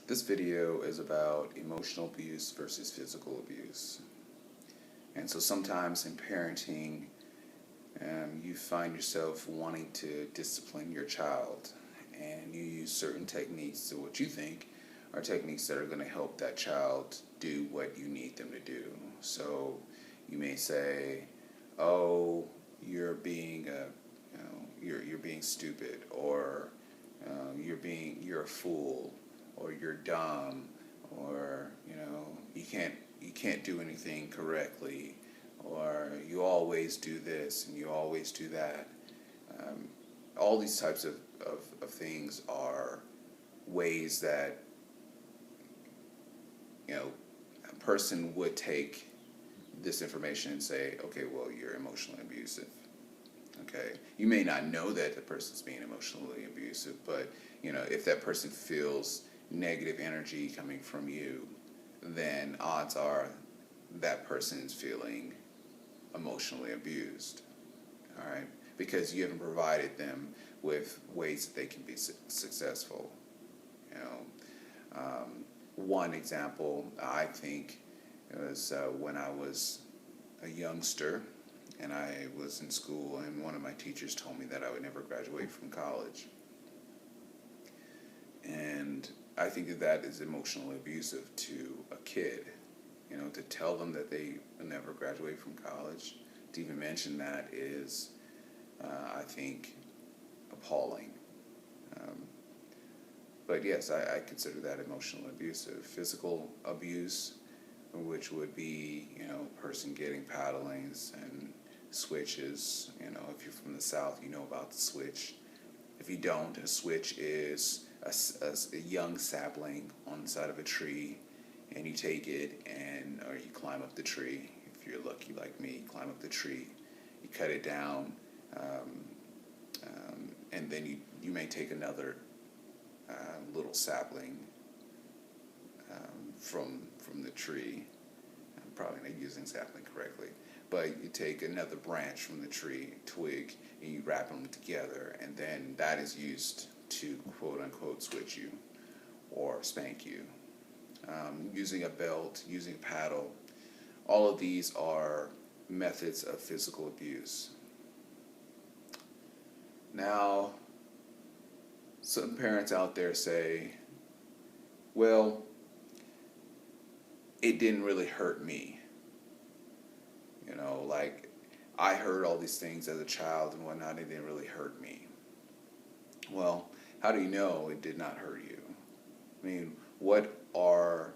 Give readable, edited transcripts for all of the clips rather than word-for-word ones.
This video is about emotional abuse versus physical abuse. And so sometimes in parenting, you find yourself wanting to discipline your child, and you use certain techniques to what you think are techniques that are going to help that child do what you need them to do. So you may say, "Oh, you're being you're being stupid," or you're a fool, or you're dumb, or you can't do anything correctly, or you always do this and you always do that. All these types of things are ways that a person would take this information and say, okay, well, you're emotionally abusive. Okay, you may not know that the person's being emotionally abusive, but if that person feels negative energy coming from you, then odds are that person is feeling emotionally abused. All right, because you haven't provided them with ways that they can be successful. You know, one example I think was when I was a youngster and I was in school, and one of my teachers told me that I would never graduate from college. And I think that is emotionally abusive to a kid, to tell them that they will never graduate from college. To even mention that is, I think, appalling. Um, but yes, I consider that emotionally abusive. Physical abuse, which would be, a person getting paddlings and switches. If you're from the South, you know about the switch. If you don't, a switch is a young sapling on the side of a tree, and you take it or you climb up the tree. If you're lucky like me, climb up the tree, you cut it down, and then you may take another little sapling from the tree. I'm probably not using sapling correctly, but you take another branch from the tree, twig, and you wrap them together, and then that is used to quote unquote switch you or spank you. Using a belt, using a paddle, all of these are methods of physical abuse. Now, some parents out there say, well, it didn't really hurt me. Like, I heard all these things as a child and whatnot, it didn't really hurt me. Well, how do you know it did not hurt you? I mean, what are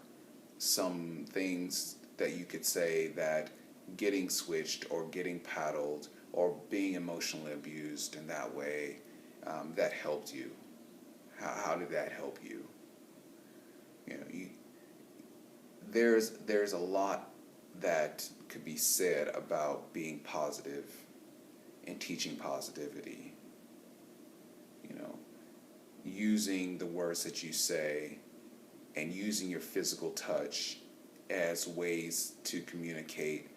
some things that you could say that getting switched or getting paddled or being emotionally abused in that way, that helped you? How did that help you? There's a lot that could be said about being positive and teaching positivity. Using the words that you say and using your physical touch as ways to communicate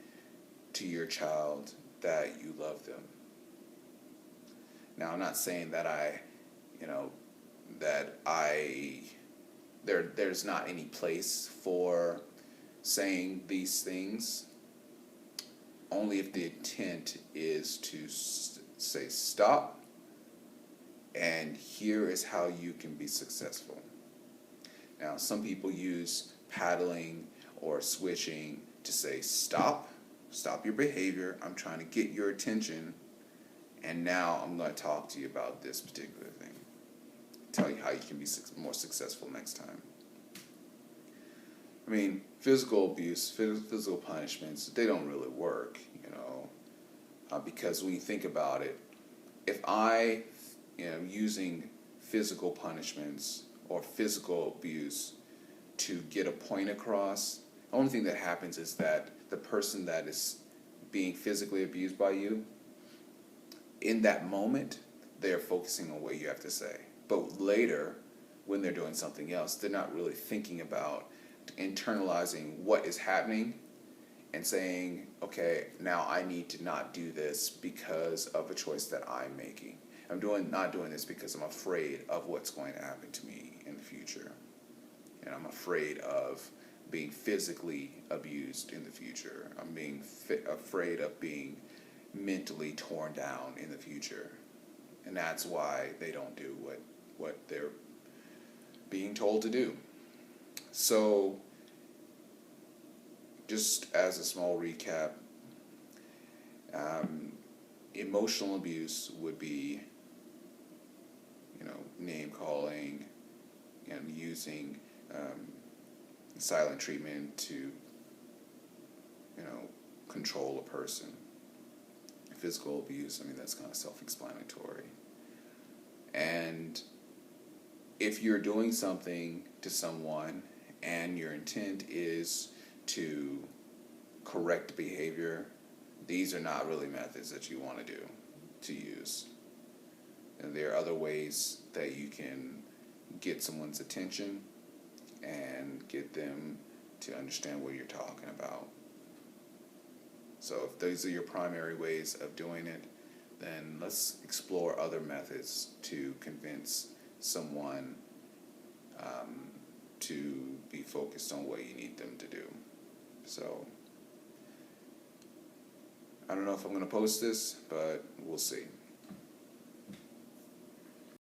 to your child that you love them. Now, I'm not saying that there's not any place for saying these things, only if the intent is to say stop, and here is how you can be successful. Now, some people use paddling or switching to say stop your behavior, I'm trying to get your attention, and now I'm going to talk to you about this particular thing. Tell you how you can be more successful next time. I mean, physical abuse, physical punishments, they don't really work, because when you think about it, if I am using physical punishments or physical abuse to get a point across, the only thing that happens is that the person that is being physically abused by you, in that moment, they're focusing on what you have to say. But later, when they're doing something else, they're not really thinking about internalizing what is happening and saying, okay, now I need to not do this because of a choice that I'm making. I'm not doing this because I'm afraid of what's going to happen to me in the future. and I'm afraid of being physically abused in the future. I'm being afraid of being mentally torn down in the future, and that's why they don't do what they're being told to do. So, just as a small recap, emotional abuse would be, name calling and using silent treatment to, control a person. Physical abuse, that's kind of self-explanatory. And if you're doing something to someone and your intent is to correct behavior, these are not really methods that you want to use. And there are other ways that you can get someone's attention and get them to understand what you're talking about. So if those are your primary ways of doing it, then let's explore other methods to convince someone to be focused on what you need them to do. So I don't know if I'm going to post this, but we'll see.